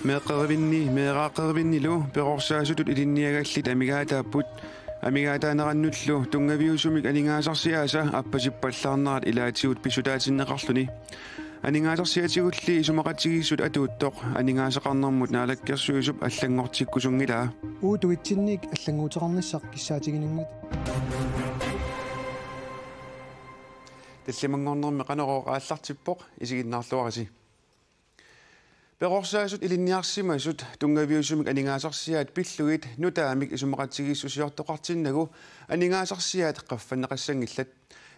Meeqaqervinnilu peqorsaasutut ilinniagallit amigaataaput amigaataanaqannullu tungaviusumik aningaasarsiaasa appasippallarnerat ilaatigut pisutaatinnеqarluni aningaasarsiatigulli isumaqatigissut atuuttoq aningaasaqarnermut naalakkersuisup allangortikkusungilaa uutuitsinnik аллангуутеқарниссақ киссаатигинангит таллимангорнерми qanoroq ааллартиппоq isiginnaarluarisi peqorsaasut ilinniarsimasut tungaviusumik aningaasarsiaat pillugit nutaamik isumaqatigissusiortoqartinnagu aningaasarsiaat qaffanneqassangillat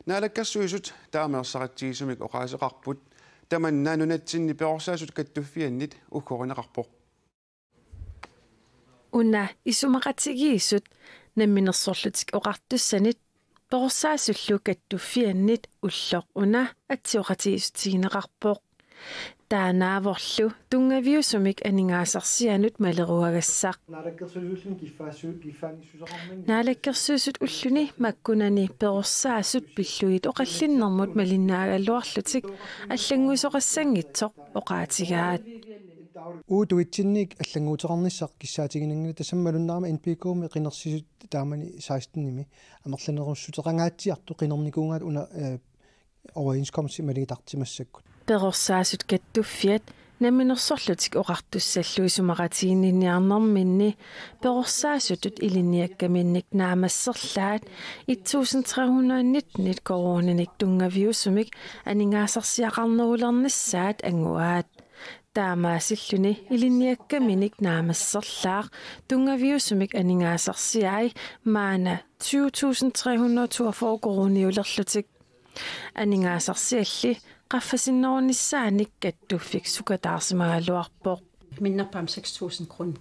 naalakkersuisut taameersaqatigisumik oqaaseqarput tamanna nunatsinni peqorsaasut kattuffiannit ukkorinaqarpoq unna isumaqatigisut namminersorlutik oqartussanit peqorsaasullu kattuffiannit ulloq una atsioqatigisutigineqarpoq таанааворлу тунгаviusumik aningaasarsianut maleruagassaq naalakkersuusut ulluni makkunani peqorsaasut pilluit oqallinnermut malinnaagalluarlutik аллангуисоqassangitsoq oqaatigaat uutuitsinnik аллангуутеқарниссақ киссаатигинангит тассаммалуннарма NPK-ми қинерсисут таамани 16-ними амерланеруссутеқангаатсиарту қинерникуунгаат уна overenskomst малигитартимассаккут peqorsaasut kattuffiat namminersorlutik oqartussallu isumaqatiginniarnerminni peqorsaasutut ilinniakkaminnik naamasserlaat 1319 koronanik tungaviusumik aningaasarsiaqarnerulernissaat anguaat taamaasilluni ilinniakkaminik naamasserlaaq tungaviusumik aningaasarsiai maana 20342 koroniulerlutik aningaasarsialli qaffasinnорнissaannik kattuffik sukataarsimagaluarpoq minnerpam 6000 kron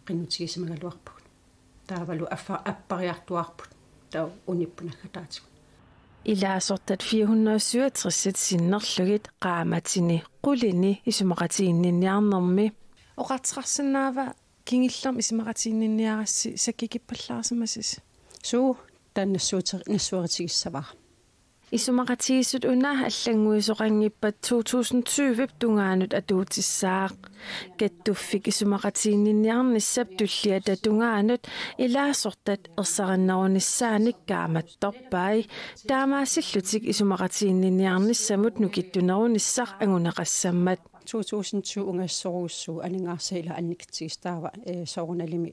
qinutigisimagaluarput taavalu appariartuarput taa unippunagataatigu ilaasortat 467 sinnerlugit qaamatini qulini isumaqatiginniarnermi oqartiqarsannaava kingillerm isumaqatiginniarassi sakkikippallаарsimasis suu tannassуутигissavara isumaqatigisut una allanguisoqanngippat 2020 tungaanut atuutissaaq kattuffik isumaqatiginniarnissap tulliata tungaanut ilaasortat ersaqannerunissaanik kaamattorpai taamaasillutik isumaqatiginniarnissamut nukittunerunissaq anguneqassammat 2020 ungassoruussuu aningaarsaila anniktigistaava soorunalimi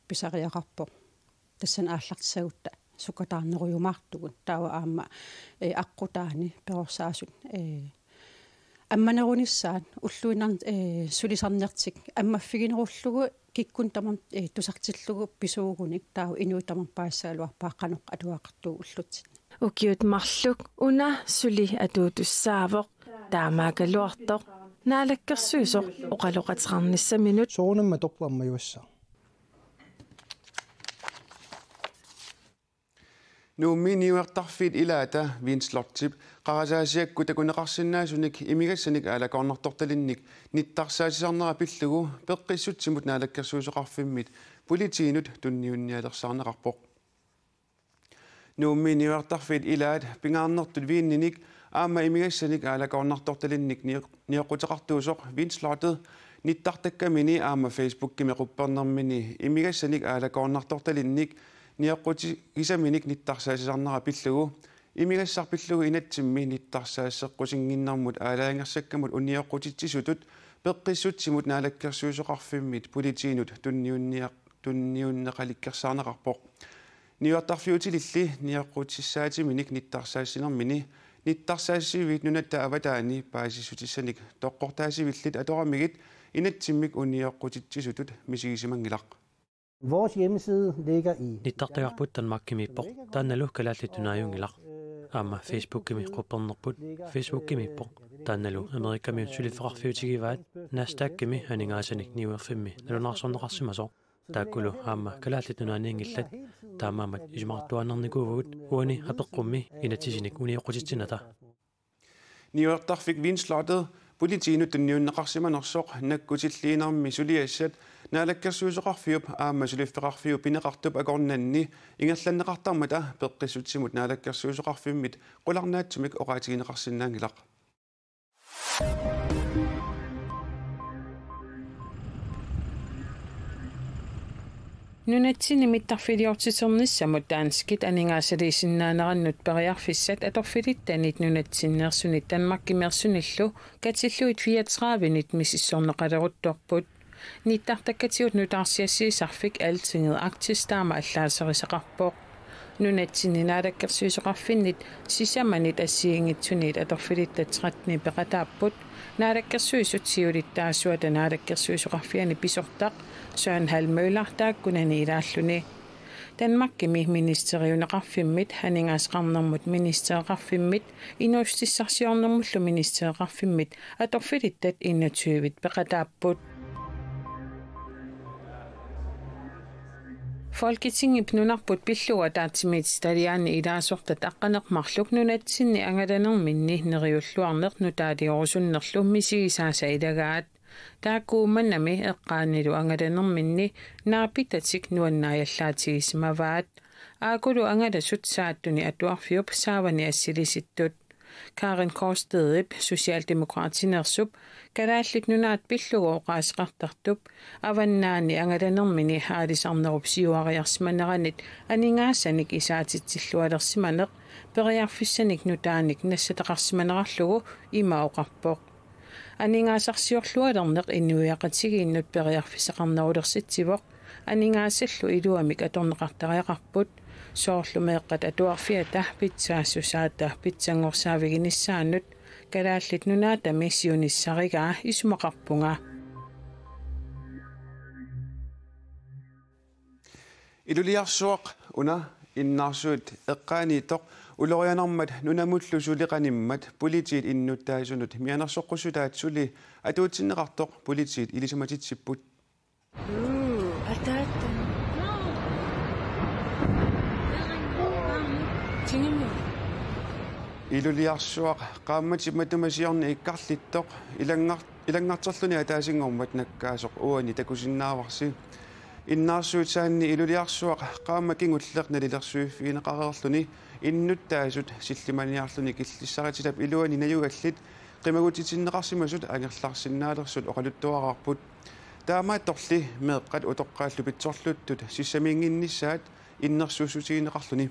pisariaqarpo tassan aallartisagutta sukataarneruyumartugut taava aamma aqqutaani peqorsaasut амманерунissaat уллуинар сулисарнертик аммаффигинеруллугу киккун тамам тусартиллугу писуугуник таау инуутамар паассаалуарпааққанеқ атуақартуу уллутсит укиут марлук уна сули атуутуссаавоқ таамаагалуартоқ наалаккерсуисоқ оқалоқатеқарниссаминут соорунамма торпуаммаюасса nuummiiniuertarfiit ilaata viinslortip qarasaasiakku takuneqarsinnaasunik imigassanik aalakornertortalinnik nittarsaasisarnera pillugu peqqissutsimut naalakkersuusoqarfimmit politiinut tunniunnialersaarneqarpoq nuummiiniuertarfiit ilaat pingaarnertut viinninik aamma imigassanik aalakornertortalinnik niaqquteqartuusoq viinslortet nittartakkamini aamma facebookkimi quppernermini imigassanik aalakornertortalinnik niaqqutisaminik nittarsaasisarnera pillugu imigassarpillugu inatsimmi nittarsaasseqqusinginnermut aalaangersakkamut uniaqqutitsisutut peqqissutsimut naalakkersuusoqarfimmit politiinut tunniunneqalikkersaarneqarpoq niuartarfiutililli niaqqutissaatimminik nittarsaasinermini nittarsaasiviit nunatta avataani paasissutissanik toqqortaasivillit atoramigit inatsimmik uniaqqutitsisutut misigisimangilaq Vores hjemmeside ligger i Nittartagarput tanmakkimippoq taannalu kalaallitunaajuungilaq aama facebookimi quppernerput facebookimippoq taannalu amerikami sulifeqarfiutigivaat nastakkimi aningaassanik niuerfimmi nalunarsorneqarsimasoq taakkulu aama kalaallitunaaниingillat taamaamat isumaqartuanernikuuvugut uani apeqqummi inatisinik uniuqutitsinata niuertarfik viinslortet Politiinut tunniunneqarsimanersoq nakkutilliinarmi suliassat naalakkersuusoqarfiup aamma suliffeqarfiup pineqartup akornanni ingerlanneqartarmata peqqissutsimut naalakkersuusoqarfimmit qularnaatsumik oqaatigineqarsinnaangilaq. Nunatsini mittarfiliortisernissamut taanskit aningaasaliisinnaanерannut periarfissat atorfilittanit nunatsinneersunit tanmakkimeersunillu katilluit 34-nit misissorneqaleruttorput nittartakkatigut nutaarsiassiisarfik altinget aktistaama allaaserisaqarpoq nunatsini naalakkersuisoqarfinnit sisamanit assiingitsunit atorfilittat 13 peqataapput naalakkersuisut siulittaasuata naalakkersuisoqarfiani pisortaq Søren Halmøller taakkunani ilaalluni Danmarkimi ministeriuneqarfimmit haningaasqarnermut ministeriqarfimmit inuustissarsiornermullu ministeriqarfimmit atorfilittat 21 peqataapput Folketingip nunarput pilluga taatsimit stadiaani ilaasortat aqqaneqmarluk nunatsinni angalanerminni neriulluarneq nutaaliorsunnerlu misigisaasa ilagaat taakkuumannami eqqaanilu angalanerminni naapitatik nuannaajallaatigismavaat aakulu angalasut saattuni atuarfiup saavani assilisittut Karen Korstedip Socialdemokratinersup kalaallik nunaat pillugu oqaasqartartup avannaani angalanermini haalisarnerup siuariarsmaneranit aningaassanik isaatitsillualersimaneq periarfissanik nutaanik nassataqarsimanerarlugu imaoqarpoq aningaasarsiorlualerneq innuiaqatigiinnut periarfisaqarnerulersitsivoq aningaassallu iluamik atorneqartariaqarput soorlumeeqqat atuarfiata pitsaasussaata pitsangorsaaviginisaannut kalaallit nunaatami siunissarigaa isumaqarpunga Iluliarsuaq una innaarsuut eqqaaniitoq ulorianermat nunamullu suliqanimmat politiit innuttaasunut mianersoqqusutaatsuli atuutsinneqartoq politiit ilisumatitsiput Iluliarsuaq qaammatip matumasiorni ikkarlittoq ilangarterluni ataasingormat nakkaasoq uani takusinnaavarsi innaarsuut saanni iluliarsuaq qaamma kingulleq nalilersuiffiineqarerluni innuttaasut sillimaniarluni killissaritilap iluani najugallit qimagutitinneqarsimasut angerlarsinnaalerсут oqaluttuararput taamaattorli meeqqat utoqqaallu pitsorluttut sissaminginnissaat innersuussutigineqarluni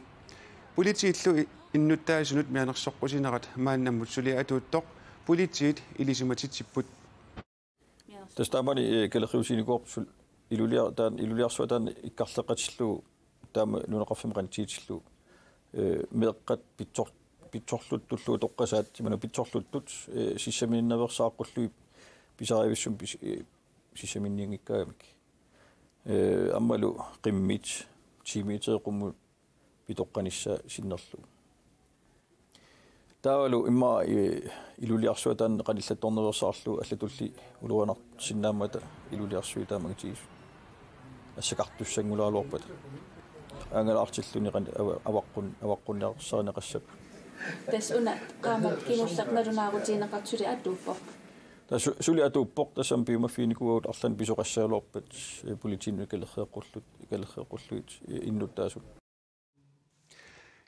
politiillu innuttaasunut mianersoqqusinerat maannammut suliatuuttoq politiit ilisumatitsiput tastaamani kaleriusiinikuorsul iluliarsuatan ikkarleqatillu taama nuneqarfimqantiitillu meeqqat pitsorluttullu toqqasaat timanu pitsorluttut sissaminnaversaaqqullui pisariavissum sissaminniingikkaamik ammalu qimmit tiimiteeqummu pitoqqanissa sinnerlu taavalu imma iluliarsuatan qanillattornersaarlu allatulli uluanar sinnaamata iluliarsuitaamagitiis assaqartussangulaaluarpat angalaartilluni avaqqunniarsaneqassap tasuna qaamat kinullernalunaarutiineqartuli atuuppoq suli atuuppoq tassam piumaffiinikuut arlan pisoqassaaluarpat politiinnu ikallerreequlluit innuttaasut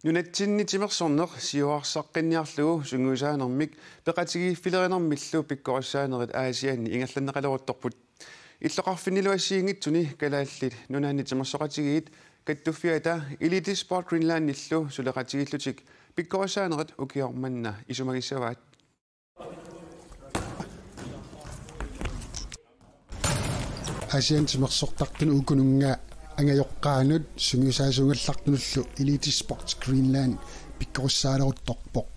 Nunatsinnitimерсорнеq siuarsaqqinniarlugu sunguusaanermik peqatigiiffilerinermillu pikkorissaanerit aasiaanni ingallanneqaleruttorput иллоqarfinniluassiingitsuni kalaallit nunaannitimersoqatigiit kattuffiata Elite Sport Greenlandillu suleqatigillutik pikkorissaanerit ukiormanna isumagissavaat aasiaantimersortartunu ukunungaa angajoqqaanut sunguusaasungallartunullu Elite Sports Greenland pikkorussaaleruttorpoq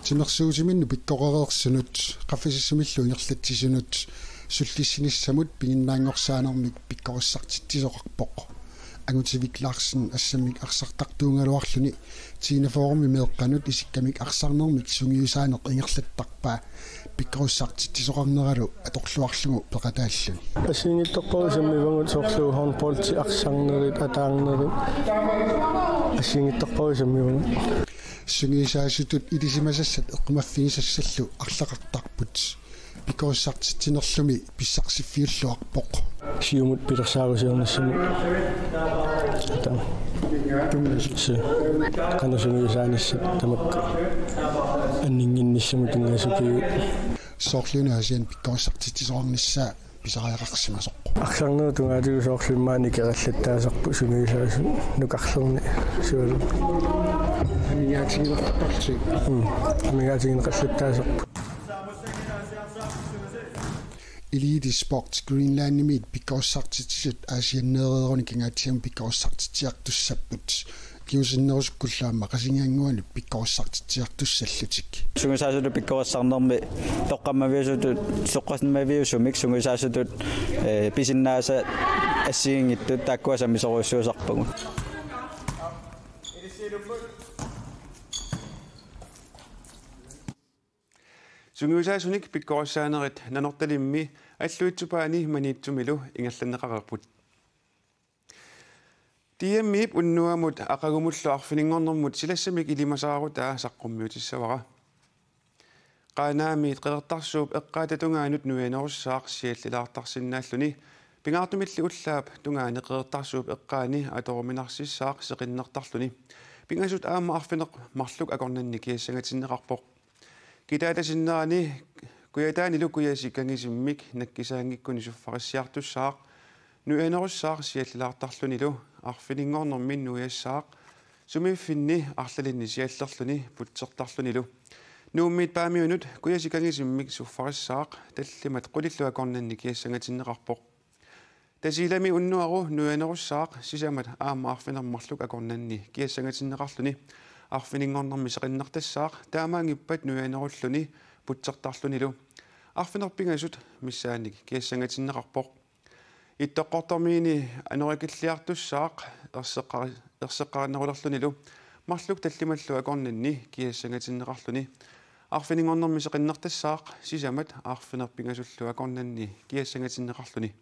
timersuutiminnu pikkorereersunut qaffisissumillu ingerlatsisunut sullissinissamut pinginnaangorsaanarmik pikkorussartittisoqarpoq angutivik Larsen assamik arsartartuungaluarluni tiinaformi meeqqanut isikkamik arsarnermik sungiusaaneq ingerlattarpaa pikkorussartittisoqarneralu atorluarlugu peqataalluni ассиингиттарпарусаммивангут соорлуу хорнполти арсарнерит атаарнерит ассиингиттарпарусаммивангут Sungisaasutut ilisimasassat eqqumaffigisassallu арлақартарпут пикооссартитсинерлуми писсарсиффиуллуарпоқ сиумут пилерсаагусиорнассами там канасунгисааниссат тамакка аннингинниссаму тунгасукиу соорлунаасиан пикооссартитсисоорниссаа писариақарсимасоқ арсарнеру тунгаатигу соорлиммаани кераллаттаасарпу сунгисаасу нукарлерни суалу амигаатигилертарси амигаатигинеқаллаттаасарпу Elite Sports Greenland nimit pikossartitsut aasianneereeruni kingaatiam pikossartitsiartussapput kiusinnerusukkullaamma qasingaanguani pikossartitsiartussallutik sungisaasutut pikkorassarnermi toqqammaviusutut soqqasmaviusumik sungisaasutut pisinnaasa assiingittut taakkuasamisoruissuusarpagu Sungiusaasunik pikkorassaanerit nanortalimmi аллуитсупаани маниитсумилу ингерланнеқарерпут тиэммип уннуамут ақагумуллу арфинингорнэрмут силассамик илимасаарутаа саққуммиутиссавара qaaнаамиит қеқертарсууп эққаататунгаанут нуянеруссаақ сиаллилаартарсиннааллуни пингаартумилли уллаап тунгаани қеқертарсууп эққаани аторуминарсиссаақ сеқиннертарлуни пингасут аама арфинеқ марлук акорнанни киассангатиннеқарпоқ китаатасиннерани куятаани лукуясиккангисиммик наккисаангиккуни суффариссиартуссаақ нуянеруссаақ сиаллилаартарлунилу арфинингорнэрмин нуяссаақ сумиффинни арлалинни сиаллерлуни путсертарлунилу нууммит паамиунут куясиккангисиммик суффариссаақ таллимат qulilluakornanni киассангатиннеқарпоқ тасилами уннуару нуянеруссаақ сисамат аама арфинермарлук акорнанни киассангатиннеқарлуни арфинингорнэрми сеқиннертассаақ таамаангиппат нуянеруллуни путсертарлунилу арфинерпингасут миссааник киассангатиннеқарпоқ иттоққортормиини анорикиллиартуссаақ ерсеққаринерулерлунилу марлук таллималлу акорнанни киассангатиннеқарлуни арфинингорнэрми сеқиннертассаақ сисамат арфинерпингасуллу акорнанни киассангатиннеқарлуни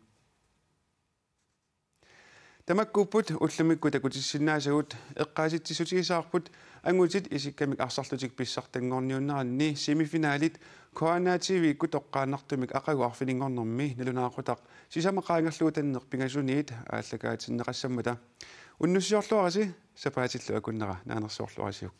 тамаккуппут уллумикку такутиссиннаасагут эққааситсисутигисаарпут ангутит исиккамик арсарлутик писсартангорниуннаранни семифиналит коанаативикку тоққааннартумик ақагу арфинингорнэрми налунаақутақ сисамақаангерлуутаннер пингасуниит ааллагаатиннеқассаммата уннуссиорлуараси сапаатиллу акуннера наанерсуорлуарасиук